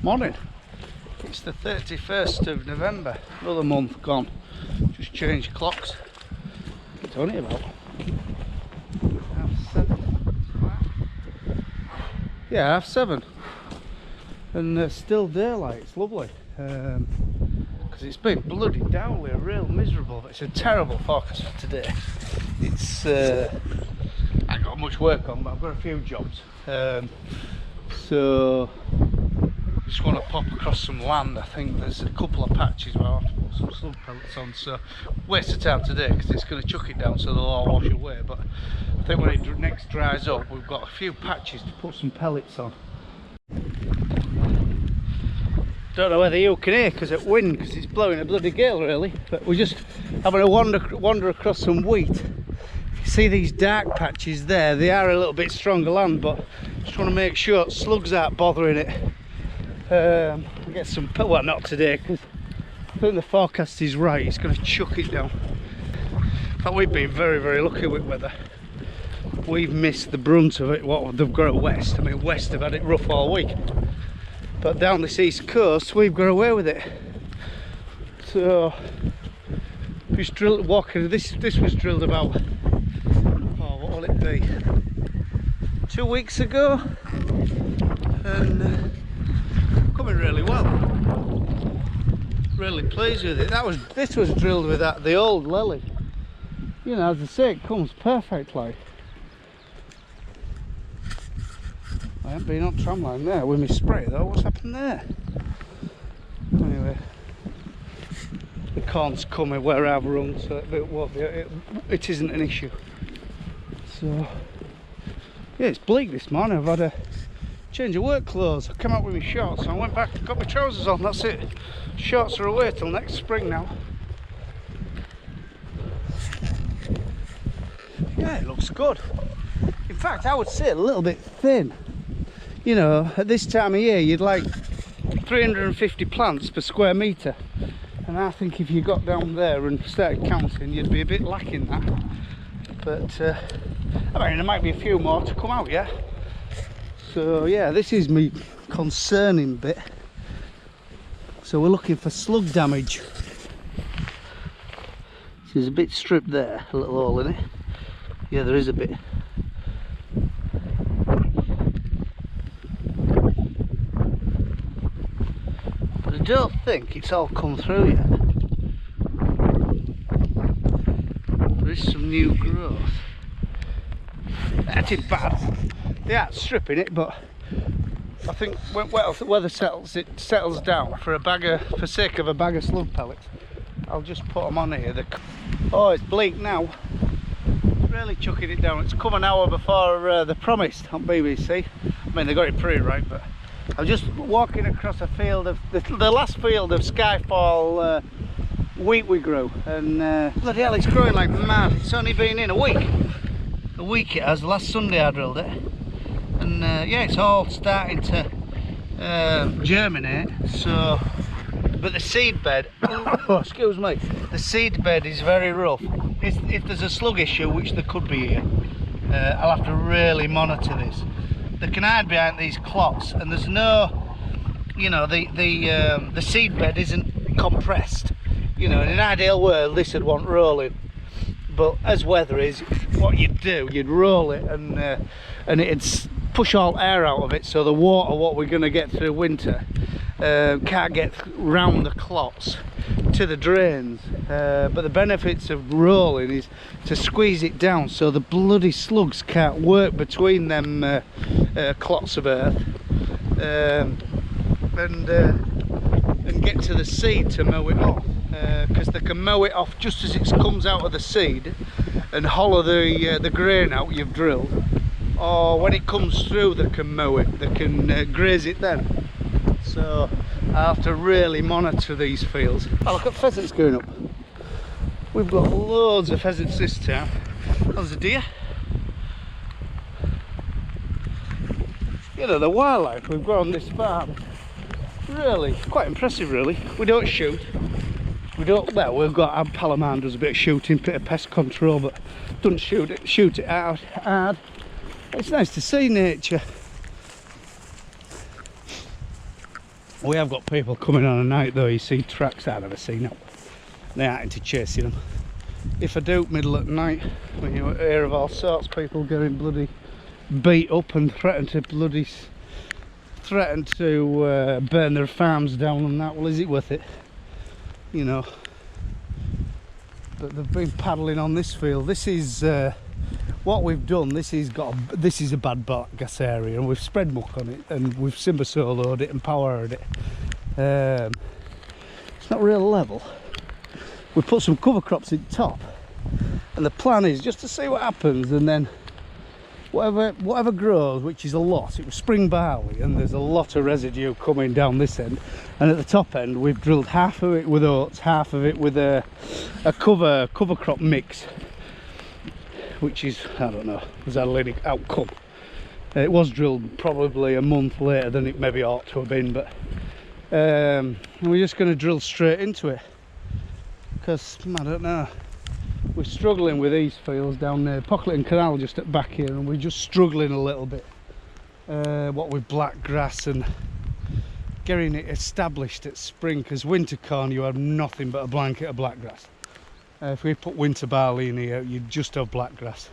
Morning. It's the 31st of November, another month gone. Just changed clocks. It's only about 7:30. Yeah, 7:30. And still daylight, it's lovely. Because it's been bloody dowly, real miserable. It's a terrible forecast for today. It's I ain't got much work on, but I've got a few jobs. So I just want to pop across some land. I think there's a couple of patches where I'll have to put some slug pellets on, so waste of time today because it's going to chuck it down so they'll all wash away. But I think when it next dries up, we've got a few patches to put some pellets on. Don't know whether you can hear because it's wind, because it's blowing a bloody gale really, but we're just having a wander across some wheat. If you see these dark patches there, they are a little bit stronger land, but just want to make sure slugs aren't bothering it. Get some, well, not today because I think the forecast is right, it's going to chuck it down. In fact, we've been very lucky with weather. We've missed the brunt of it, what they've got at west. I mean, west have had it rough all week, but down this east coast we've got away with it. So just walking, this was drilled about, oh, what will it be, 2 weeks ago, and coming really well. Really pleased with it. This was drilled with the old lily. You know, as I say, it comes perfect like. I haven't been on tramline there with my spray though. What's happened there? Anyway, the corn's coming where I've run, so it isn't an issue. So yeah, it's bleak this morning. I've had a change of work clothes. I came out with my shorts and I went back, got my trousers on, that's it. Shorts are away till next spring now. Yeah, it looks good. In fact, I would say a little bit thin. You know, at this time of year you'd like 350 plants per square metre, and I think if you got down there and started counting you'd be a bit lacking that. But I mean, there might be a few more to come out, yeah. So yeah, this is me concerning bit. So we're looking for slug damage. There's a bit stripped there, a little hole in it. Yeah, there is a bit. But I don't think it's all come through yet. There is some new growth. That is bad. They aren't stripping it, but I think when weather settles, it settles down for sake of a bag of slug pellets. I'll just put them on here. Oh, it's bleak now. It's really chucking it down. It's come an hour before the promised on BBC. I mean, they got it pretty right, but I'm just walking across a field of the last field of Skyfall wheat we grew, and bloody hell, it's growing like mad. It's only been in a week. A week it has. Last Sunday I drilled it. And yeah, it's all starting to germinate. So, but the seed bed, excuse me, the seed bed is very rough. If there's a slug issue, which there could be here, I'll have to really monitor this. They can hide behind these clots, and there's no, you know, the seed bed isn't compressed. You know, in an ideal world, this would want rolling. But as weather is, what you'd do, you'd roll it, and it'd push all air out of it, so the water, what we're going to get through winter, can't get round the clots to the drains. But the benefits of rolling is to squeeze it down so the bloody slugs can't work between them clots of earth, and get to the seed to mow it off. Because they can mow it off just as it comes out of the seed and hollow the grain out you've drilled, or when it comes through they can mow it, they can graze it then. So I have to really monitor these fields. Oh, look at pheasants going up. We've got loads of pheasants this time. There's a deer. You know, the wildlife we've got on this farm, really quite impressive really. We don't shoot. Well, we've got our Palomar does a bit of shooting, bit of pest control, but doesn't shoot it out hard. It's nice to see nature. We have got people coming on a night though. You see tracks I've never seen now. They aren't into chasing them. If I do, middle at night, when you hear of all sorts, people getting bloody beat up and threaten to burn their farms down and that. Well, is it worth it? You know. But they've been paddling on this field. This is what we've done. This is a bad gas area, and we've spread muck on it, and we've timber soloed it and powered it. It's not real level. We put some cover crops in top, and the plan is just to see what happens, and then whatever grows, which is a lot. It was spring barley, and there's a lot of residue coming down this end, and at the top end we've drilled half of it with oats, half of it with a cover crop mix, which is, I don't know, was that a lady outcome. It was drilled probably a month later than it maybe ought to have been, but we're just going to drill straight into it, because I don't know, we're struggling with these fields down there, Pockleton Canal just at back here, and we're just struggling a little bit what with black grass and getting it established at spring, because winter corn you have nothing but a blanket of black grass. If we put winter barley in here, you just have black grass.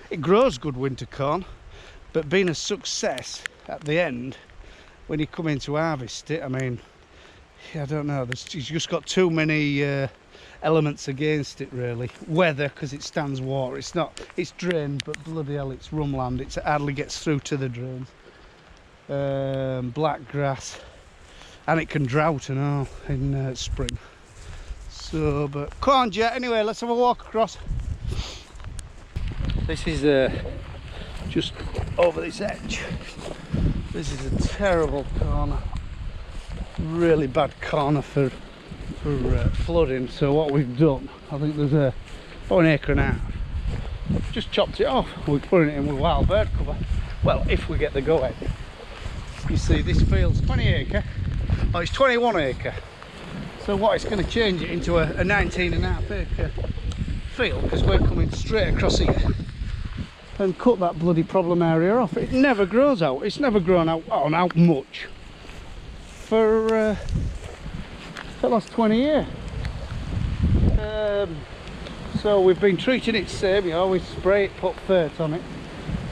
It grows good winter corn, but being a success at the end when you come in to harvest it, I mean, yeah, I don't know, you've just got too many elements against it really. Weather, because it stands water, it's drained, but bloody hell, it's rumland, it hardly gets through to the drains. Black grass, and it can drought and all in spring. So, but corn jet anyway, let's have a walk across. This is just over this edge. This is a terrible corner, really bad corner for flooding. So what we've done, I think there's about an acre and a half, just chopped it off. We're putting it in with wild bird cover, well, if we get the go ahead. You see this field's 20 acre, oh, it's 21 acre. So what, it's going to change it into a 19.5 acre field, because we're coming straight across here and cut that bloody problem area off. It never grows out, it's never grown out much for the last 20 years. So we've been treating it same, you know, we spray it, put fert on it.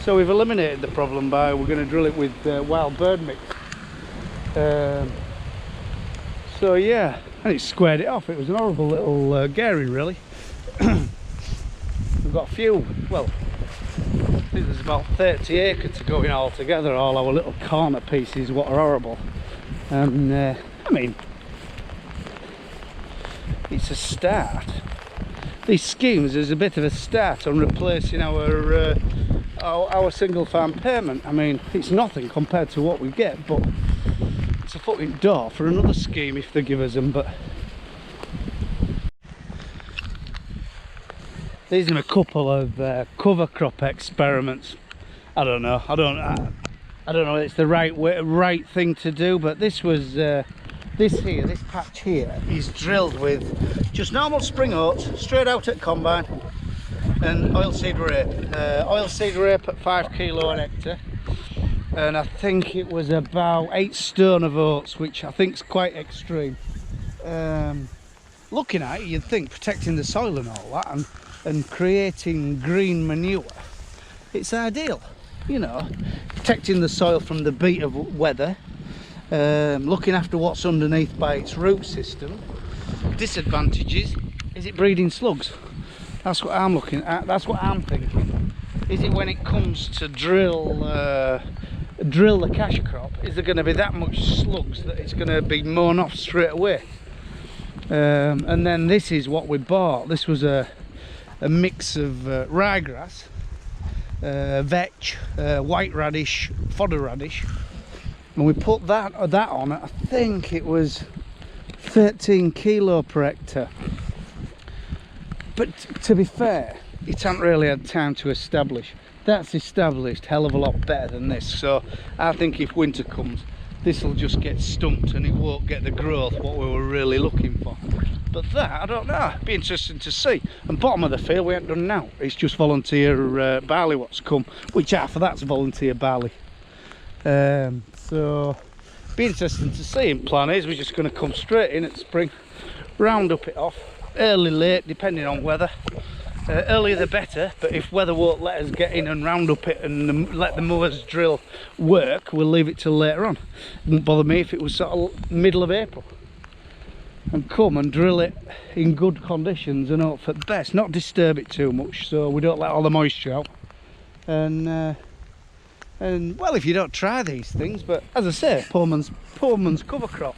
So we've eliminated the problem by, we're going to drill it with wild bird mix. So yeah, and it squared it off. It was an horrible little gearing really. We've got a few, well, I think there's about 30 acres to go in all together, all our little corner pieces, what are horrible. And I mean, it's a start. These schemes is a bit of a start on replacing our single farm payment. I mean, it's nothing compared to what we get, but it's a fucking door for another scheme if they give us them. But these are a couple of cover crop experiments. I don't know. I don't know if it's the right thing to do, but this was this patch here is drilled with just normal spring oats straight out at combine and oilseed rape at 5 kilo an hectare, and I think it was about 8 stone of oats, which I think is quite extreme. Looking at it, you'd think protecting the soil and all that, and creating green manure, it's ideal, you know, protecting the soil from the beat of weather, looking after what's underneath by its root system. Disadvantages, is it breeding slugs? That's what I'm looking at, that's what I'm thinking. Is it when it comes to drill the cash crop, is there going to be that much slugs that it's going to be mown off straight away? And then this is what we bought. This was a mix of ryegrass, vetch, white radish, fodder radish, and we put that on at, I think it was 13 kilo per hectare. But to be fair, it hasn't really had time to establish. That's established hell of a lot better than this. So I think if winter comes, this will just get stumped and it won't get the growth what we were really looking for. But that, I don't know, it'd be interesting to see. And bottom of the field we ain't done now, it's just volunteer barley what's come, which half of that's volunteer barley. So Be interesting to see. In plan is we're just going to come straight in at spring, round up it off, early, late, depending on weather. Earlier the better, but if weather won't let us get in and round up it and let the mowers drill work, we'll leave it till later on. It wouldn't bother me if it was sort of middle of April. And come and drill it in good conditions and hope for the best, not disturb it too much so we don't let all the moisture out. And well, if you don't try these things, but as I say, poor man's cover crop,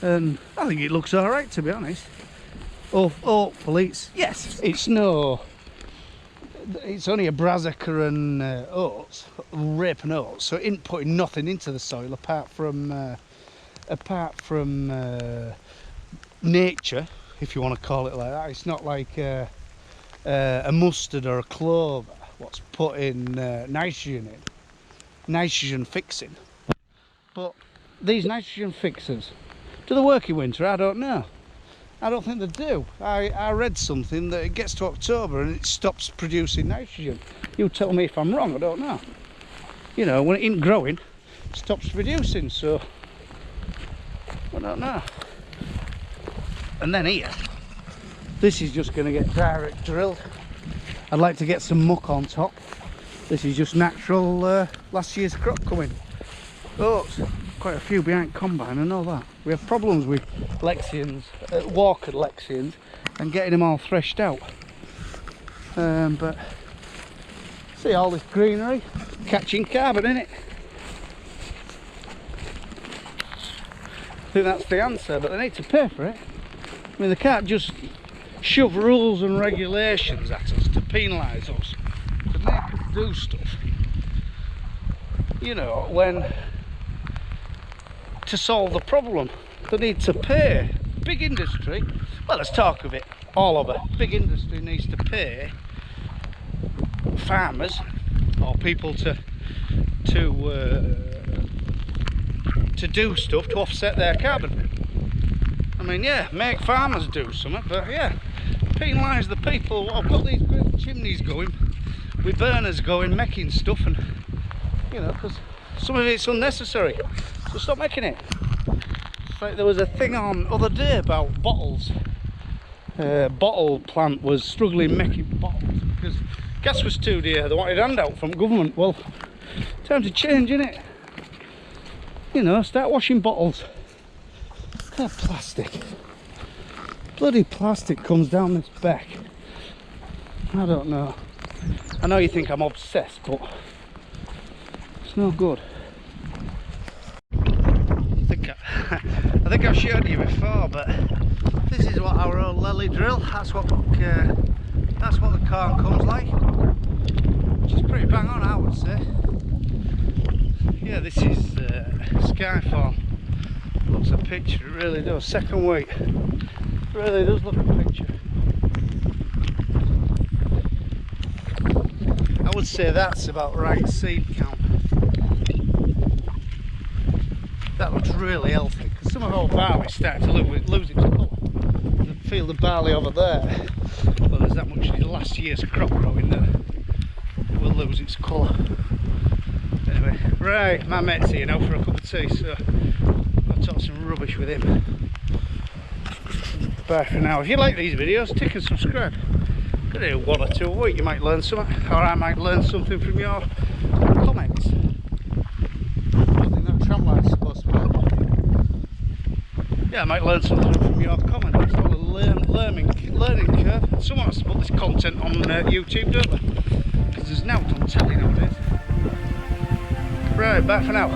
and I think it looks all right, to be honest. Hopefully it's only a brassica and oats, rape and oats, so it ain't putting nothing into the soil apart from nature, if you want to call it like that. It's not like a mustard or a clover what's putting nitrogen fixing. But these nitrogen fixers, do they work in winter? I don't know. I don't think they do. I read something that it gets to October and it stops producing nitrogen. You tell me if I'm wrong, I don't know. You know, when it ain't growing, it stops producing, so I don't know. And then here, this is just going to get direct drilled. I'd like to get some muck on top. This is just natural last year's crop coming. Oats, quite a few behind combine and all that. We have problems with Lexians, Walker Lexians, and getting them all threshed out. But see all this greenery, catching carbon in it. I think that's the answer, but they need to pay for it. I mean, they can't just shove rules and regulations at us to penalise us, to make us do stuff. You know, when to solve the problem, they need to pay. Big industry, well, let's talk of it all over. Big industry needs to pay farmers or people to do stuff to offset their carbon. I mean, yeah, make farmers do something, but yeah, penalise the people. I've got these great chimneys going, with burners going, making stuff, and you know, because some of it's unnecessary, so stop making it. It's like there was a thing on other day about bottles. Bottle plant was struggling making bottles because gas was too dear. They wanted a handout from government. Well, time to change, innit? You know, start washing bottles. That plastic, bloody plastic comes down this back. I don't know. I know you think I'm obsessed, but it's no good. I think I've showed you before, but this is what our old lily drill. That's what the corn comes like, which is pretty bang on, I would say. Yeah, this is Skyfall. Looks a picture, it really does. Second week, really does look a picture. I would say that's about right seed count. That looks really healthy, because some of our barley's starting to lose its colour. I feel the barley over there, well, there's that much last year's crop growing that it will lose its colour. Anyway, right, my mate's here now for a cup of tea, so I'll talk some rubbish with him. Bye for now. If you like these videos, tick and subscribe. Gonna do 1 or 2 a week, you might learn something, or I might learn something from your comments. I think that tram line's supposed to be. Yeah, I might learn something from your comments. It's all a learning curve. Someone has to put this content on YouTube, don't they? Because there's no telly nowadays. Right, bye for now.